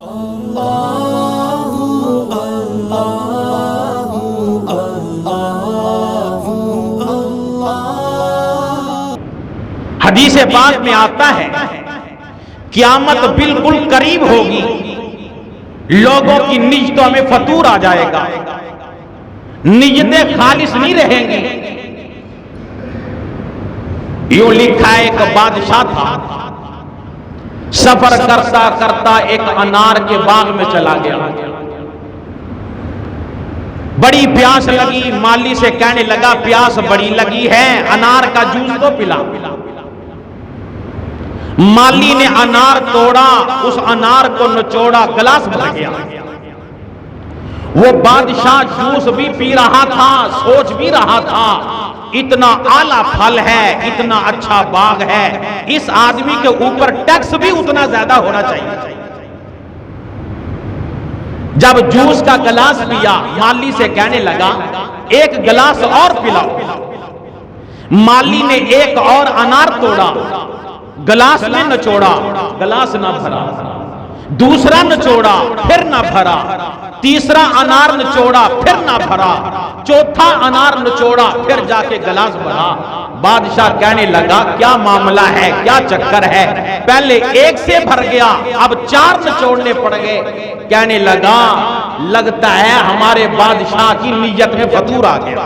हदीस पाक में आता है क़यामत बिल्कुल करीब होगी, लोगों की नियतों में फतूर आ जाएगा, नियतें खालिस नहीं रहेंगी। यूं लिखा है, एक बादशाह था, सफर करता करता एक अनार के बाग में चला गया। बड़ी प्यास लगी, माली से कहने लगा प्यास बड़ी लगी है, अनार का जूस तो पिला। माली ने अनार तोड़ा, उस अनार को निचोड़ा, गिलास भर गया। वो बादशाह जूस भी पी रहा था, सोच भी रहा था इतना आला फल है, इतना अच्छा बाग है, इस आदमी के ऊपर टैक्स भी उतना ज्यादा होना चाहिए। जब जूस का गिलास पिया, माली से कहने लगा एक गिलास और पिलाओ। माली ने एक और अनार तोड़ा, गिलास में निचोड़ा, गिलास ना भरा। दूसरा निचोड़ा, फिर ना भरा। तीसरा अनार निचोड़ा, फिर ना भरा। चौथा अनार निचोड़ा, फिर जाके गिलास भरा। बादशाह कहने लगा क्या मामला है, क्या चक्कर है? पहले एक से भर गया, अब 4 निचोड़ने पड़ गए। कहने लगा लगता है हमारे बादशाह की नीयत में फतूर आ गया।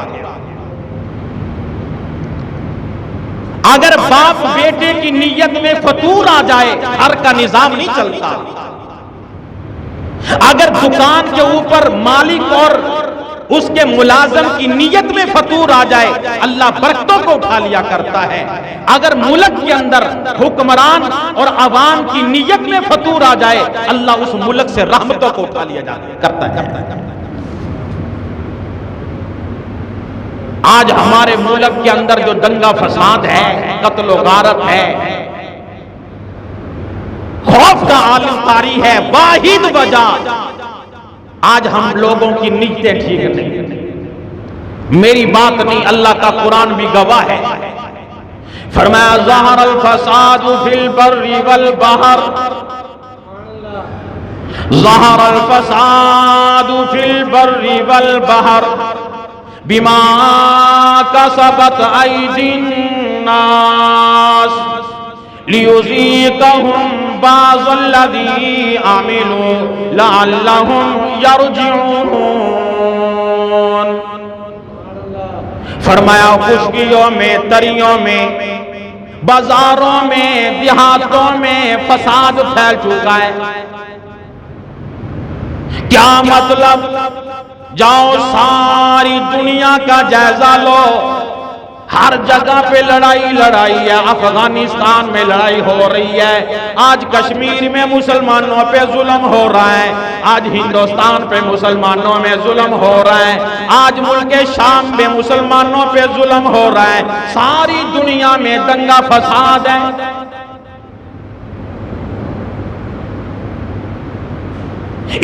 अगर बाप बेटे की नीयत में फतूर आ जाए, घर का निजाम नहीं चलता। अगर दुकान के ऊपर मालिक और उसके मुलाजिम की नीयत में फतूर आ जाए, अल्लाह बरकतों को उठा लिया करता है। अगर मुल्क के अंदर हुक्मरान और अवाम की नीयत में फतूर आ जाए, अल्लाह उस मुल्क से रहमतों को उठा लिया करता है। आज हमारे मुल्क के अंदर जो दंगा फसाद है, कत्ल गारत है, खौफ का आलम तारी है, वाहिद वजह आज हम लोगों की नीयतें ठीक नहीं। मेरी बात नहीं, अल्लाह का कुरान भी गवाह है। फरमाया ज़हरल फसादु फिल बर्रि वल बहर, ज़हरल फसादु फिल बर्रि वल बहर बिमा कसबत अयदीन नास लियुज़ीक़हुम बाज़ल्लज़ी आमिलू लअल्लहुम यरजिऊन। फरमाया खुशकियों में, तरियों में, बाजारों में, देहातों में फसाद फैल चुका है। क्या मतलब? जाओ सारी दुनिया का जायजा लो, हर जगह पे लड़ाई लड़ाई है। अफगानिस्तान में लड़ाई हो रही है, आज कश्मीर में मुसलमानों पे जुल्म हो रहा है, आज हिंदुस्तान पे मुसलमानों में जुल्म हो रहा है, आज मुल्क शाम में मुसलमानों पे जुल्म हो रहा है। सारी दुनिया में दंगा फसाद है।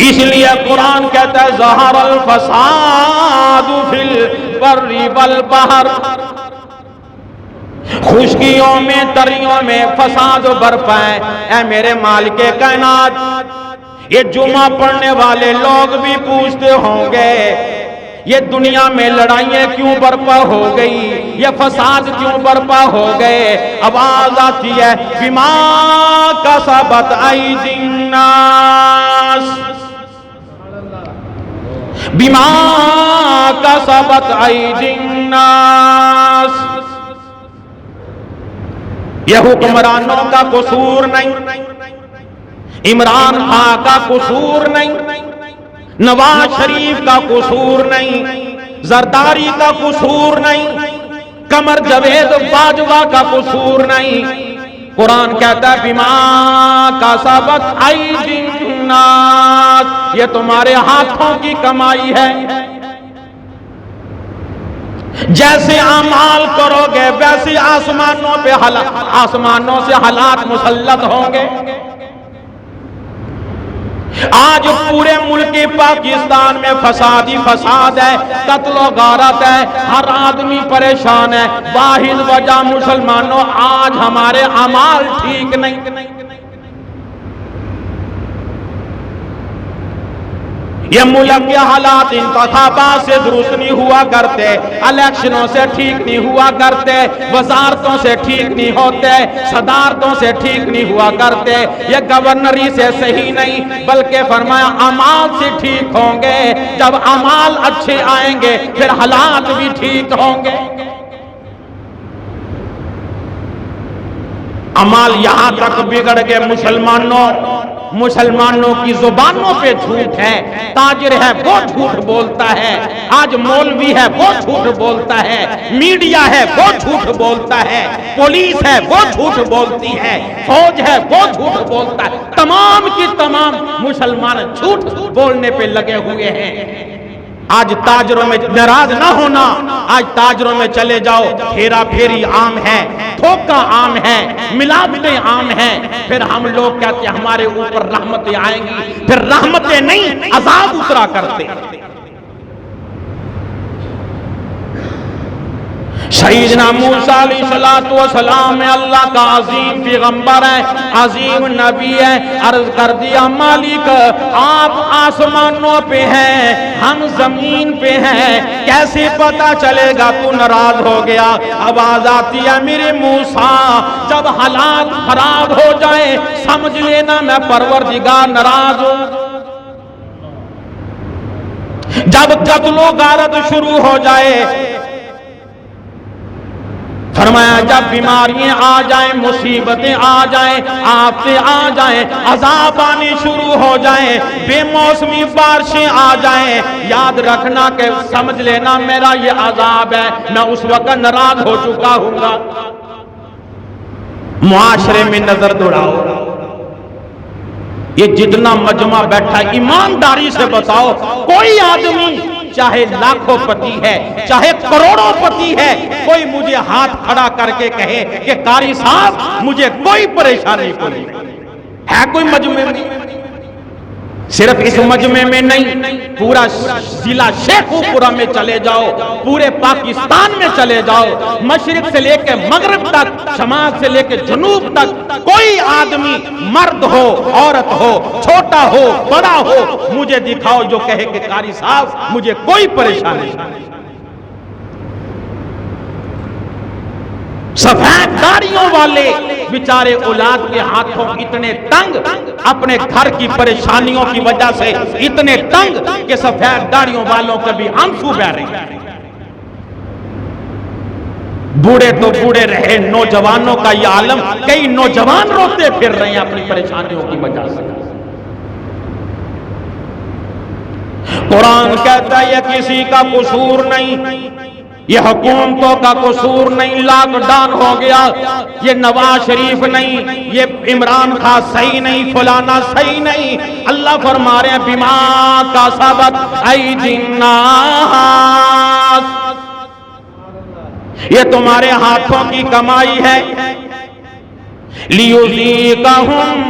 इसलिए कुरान कहता है ज़हरल फसादु फिल बर्रि वल बहर, खुशकियों में, तरियों में फसाद बरपा है। ऐ मेरे मालिके कायनात, ये जुमा पढ़ने वाले लोग भी पूछते होंगे ये दुनिया में लड़ाइयां क्यों बरपा हो गई, ये फसाद क्यों बरपा हो गए? आवाज आती है बिमा कसबत अयदीन नास, बिमा कसबत अयदीन नास। यह हुक्मरानों का कसूर नहीं, इमरान खां का कसूर नहीं, नवाज शरीफ का कसूर नहीं, जरदारी का कसूर नहीं, कमर जवेद बाजवा का कसूर नहीं। कुरान कहता है बिमा कसबत अयदीन नास, ये तुम्हारे हाथों की कमाई है। जैसे अमाल करोगे वैसे आसमानों पे आसमानों से हालात मुसल्लत होंगे। आज पूरे मुल्क पाकिस्तान में फसाद ही फसाद है, कत्लो गारत है, हर आदमी परेशान है। वाहिद वजह मुसलमानों, आज हमारे अमाल ठीक नहीं। ये मुल्क के हालात इंतखाबात से दुरुस्त नहीं हुआ करते, इलेक्शनों से ठीक नहीं हुआ करते, वजारतों से ठीक नहीं होते, सदारतों से ठीक नहीं हुआ करते, ये गवर्नरी से सही नहीं, बल्कि फरमाया अमाल से ठीक होंगे। जब अमाल अच्छे आएंगे फिर हालात भी ठीक होंगे। अमाल यहां तक बिगड़ गए, मुसलमानों की जुबानों पे झूठ है। ताजिर है वो झूठ बोलता है, आज मौलवी है वो झूठ बोलता है, मीडिया है वो झूठ बोलता है, पुलिस है वो झूठ बोलती है, फौज है वो झूठ बोलता है। तमाम की तमाम मुसलमान झूठ बोलने पे लगे हुए हैं। आज ताजरों में नाराज ना होना, आज ताजरों में चले जाओ, हेरा फेरी आम है, धोखा आम है, मिलावटें आम है। फिर हम लोग कहते हैं हमारे ऊपर रहमतें आएंगी, फिर रहमतें नहीं अजाब उतरा करते। सईदना मूसा अलैहिस्सलाम में अल्लाह का अजीम पैगंबर है, अजीम नबी है। अर्ज कर दिया मालिक आप आसमानों पे हैं, हम जमीन पे हैं, कैसे पता चलेगा तू नाराज हो गया। आवाज आती है मेरे मूसा जब हालात खराब हो जाए समझ लेना मैं परवरदिगार नाराज हूं। जब कत्लो गारत शुरू हो जाए, फरमाया जब बीमारियां आ जाएं, मुसीबतें आ जाएं, आफतें आ जाएं, अजाब आने शुरू हो जाएं, बेमौसमी बारिशें आ जाएं, याद रखना कि समझ लेना मेरा ये अजाब है, मैं उस वक्त नाराज हो चुका हूंगा। मुआशरे में नजर दौड़ाओ, ये जितना मजमा बैठा ईमानदारी से बताओ, कोई आदमी चाहे लाखों पति है, चाहे करोड़ों पति है, कोई मुझे हाथ खड़ा करके कहे कि कारी साहब मुझे कोई परेशानी कोई है, कोई मजमे में? सिर्फ इस मजमे में नहीं, पूरा जिला शेखुपुरा में चले जाओ, पूरे पाकिस्तान में चले जाओ, मशरिक से लेकर मगरिब तक, शमाल से लेकर जनूब तक, कोई आदमी मर्द हो औरत हो, छोटा हो बड़ा हो, मुझे दिखाओ जो कहे कि कारी साहब मुझे कोई परेशानी नहीं। सफेद दाढ़ियों वाले बेचारे औलाद के हाथों इतने तंग, अपने घर की परेशानियों की वजह से इतने तंग कि सफेद दाढ़ियों वालों के भी आंसू बह रहे हैं। बूढ़े तो बूढ़े रहे, नौजवानों का यह आलम, कई नौजवान रोते फिर रहे हैं अपनी परेशानियों की वजह से। कुरान कहता है यह किसी का कसूर नहीं, ये हुकूमतों का कसूर नहीं, लॉकडाउन हो गया, ये नवाज शरीफ नहीं, ये इमरान खान सही नहीं, फलाना सही नहीं। अल्लाह फरमा रहे हैं बिमा का सबक आई जिन्नास, ये तुम्हारे हाथों की कमाई है। लियुज़ीक़हुम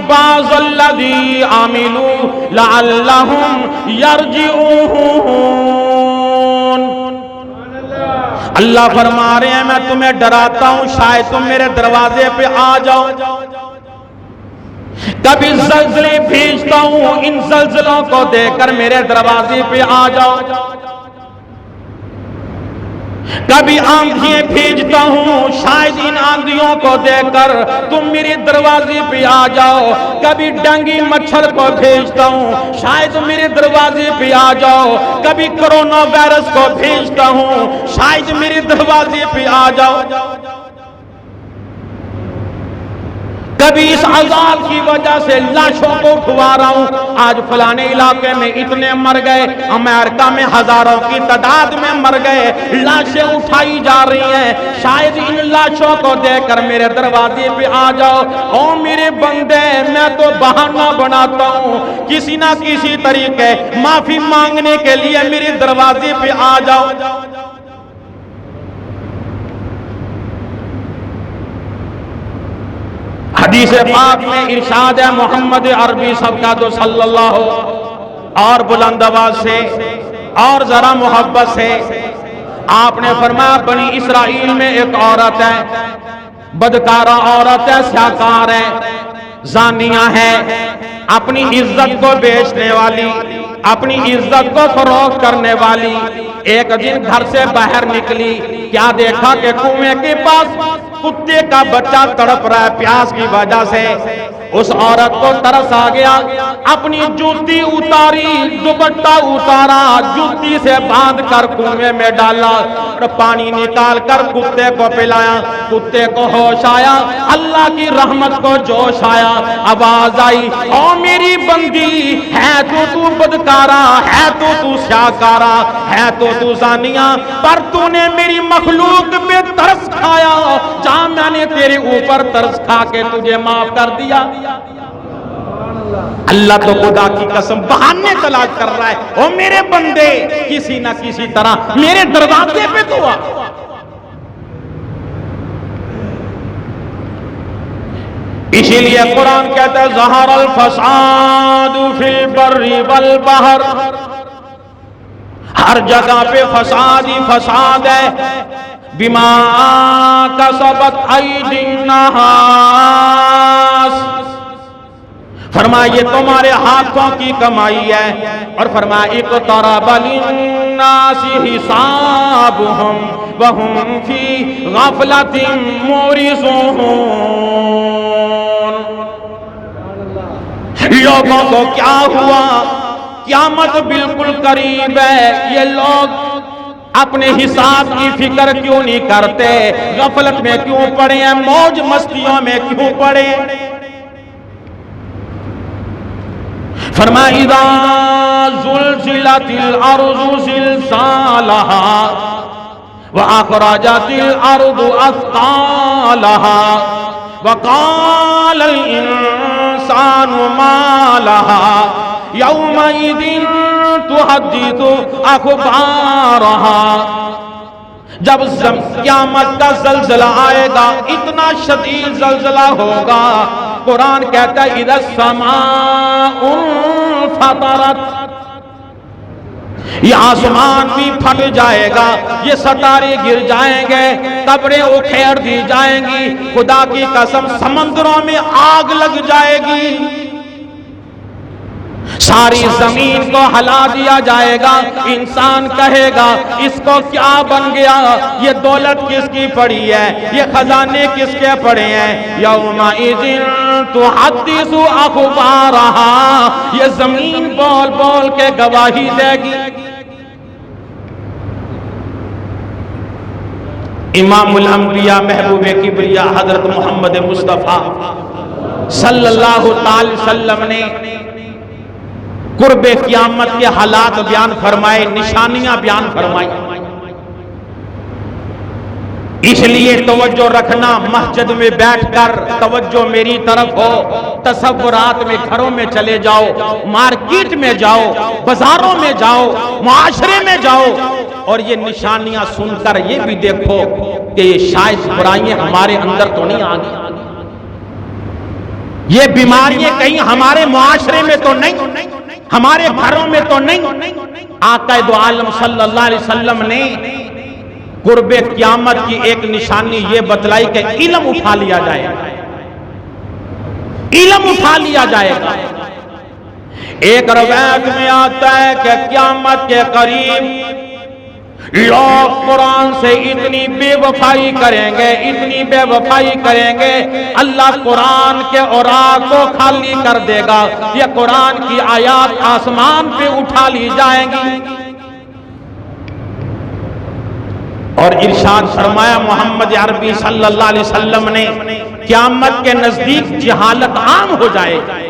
बाज़ल्लज़ी आमिलू लअल्लहुम यरजिऊन। अल्लाह फरमा रहे हैं मैं तुम्हें डराता हूं, शायद तुम मेरे दरवाजे पे आ जाओ। कभी ज़लज़ले भेजता हूं, इन ज़लज़लों को देखकर मेरे दरवाजे पे आ जाओ। कभी आंधियां भेजता हूं, शायद इन आंधियों को देखकर तुम मेरे दरवाजे पे आ जाओ। कभी डंगी मच्छर को भेजता हूं, शायद मेरे दरवाजे पे आ जाओ। कभी कोरोना वायरस को भेजता हूं, शायद मेरे दरवाजे पे आ जाओ। कभी इस अजाब की वजह से लाशों को उठवा रहा हूं। आज फलाने इलाके में इतने मर गए, अमेरिका में हजारों की तादाद में मर गए, लाशें उठाई जा रही हैं। शायद इन लाशों को देखकर मेरे दरवाजे पे आ जाओ। ओ मेरे बंदे, मैं तो बहाना बनाता हूं, किसी ना किसी तरीके माफी मांगने के लिए मेरे दरवाजे पे आ जाओ। हदीस पाक में इरशाद है मोहम्मद अरबी सबका तो सल्लल्लाहु, और बुलंद आवाज से और जरा मोहब्बत से आपने फरमाया बनी इसराइल में एक औरत है, बदकारा औरत है, स्याकार है, जानिया है, अपनी इज्जत को बेचने वाली, अपनी इज्जत को फरोख्त करने वाली एक दिन घर से बाहर निकली। क्या देखा कि कुएं के पास कुत्ते का बच्चा तड़प रहा है प्यास की वजह से। उस औरत को तरस आ गया, अपनी जूती उतारी, दुपट्टा उतारा, जूती से बांध कर कुएं में डाला और पानी निकाल कर कुत्ते को पिलाया। कुत्ते को होश आया, अल्लाह की रहमत को जोश आया। आवाज आई, ओ मेरी बंदी, है तो तू बदकारा, है तो तू शाकारा, है तो तू जानिया, पर तूने मेरी मखलूक पे तरस खाया। जा मैंने तेरे ऊपर तरस खा के तुझे माफ कर दिया। अल्लाह तो खुदा की कसम बहाने तलाश कर रहा है, ओ मेरे बंदे किसी ना किसी तरह मेरे दरवाजे पे तो आ। इसीलिए कुरान कहता है ज़हरल फसादु फिल बर्रि वल बहर, हर जगह पे फसाद ही फसाद है। बिमा कसबत ऐदिन नास, फरमाइए तुम्हारे हाथों की कमाई है। और फरमाया इक़्तरब लिन्नासि हिसाबुहुम व हुम फी गफलतिन मुरिज़ून, लोगों को क्या हुआ, क़यामत बिल्कुल करीब है, ये लोग अपने हिसाब की फिक्र क्यों नहीं करते, गफलत में क्यों पड़े हैं, मौज मस्तियों में क्यों पड़े। फरमाया इज़ा ज़ुलज़िलतिल अर्ज़ु ज़िलज़ालहा व अख़रजतिल अर्ज़ु अस्क़ालहा व क़ालल इंसानु मा लहा यौमइज़िन तुहद्दिथु अख़बारहा। जब क़यामत का ज़ल्ज़ला आएगा, इतना शदीद ज़ल्ज़ला होगा, कुरान कहता है इज़ा समाउन फतरत, ये आसमान भी फट जाएगा, ये सितारे गिर जाएंगे, कब्रें उखेड़ दी जाएंगी, खुदा की कसम समंदरों में आग लग जाएगी, सारी जमीन को हिला दिया जाएगा। इंसान कहेगा इसको क्या बन गया, ये दौलत किसकी पड़ी है, ये खजाने किसके पड़े हैं। यौमइज़िन तुहद्दिसु अख़बारहा, ये जमीन बोल बोल के गवाही देगी। इमामुल अंबिया महबूब किबरिया हजरत मोहम्मद मुस्तफ़ा सल्लल्लाहु अलैहि वसल्लम ने कुर्बे क़यामत के हालात बयान फरमाए, निशानियां बयान फरमाई। इसलिए तवज्जो रखना, मस्जिद में बैठकर तवज्जो मेरी तरफ हो, तसव्वुरात में घरों में चले जाओ, मार्केट में जाओ, बाजारों में जाओ, मुआशरे में जाओ और ये निशानियां सुनकर ये भी देखो कि ये शायद बुराइयां हमारे अंदर तो नहीं आ गई, ये बीमारियां कहीं हमारे मुआशरे में तो नहीं, हमारे घरों में तो नहीं। आका दो आलम सल्लल्लाहु अलैहि वसल्लम ने कुर्बे क़यामत की एक निशानी ये बतलाई कि इल्म उठा लिया जाएगा, इल्म उठा लिया जाएगा। एक रवायत में आता है कि क़यामत के करीब लोग कुरान से इतनी बेवफाई करेंगे, इतनी बेवफाई करेंगे, अल्लाह कुरान के औराक को खाली कर देगा, ये कुरान की आयत आसमान पे उठा ली जाएंगी। और इरशाद फरमाया मोहम्मद अरबी सल्लल्लाहु अलैहि वसल्लम ने, क़यामत के नजदीक जहालत आम हो जाएगी,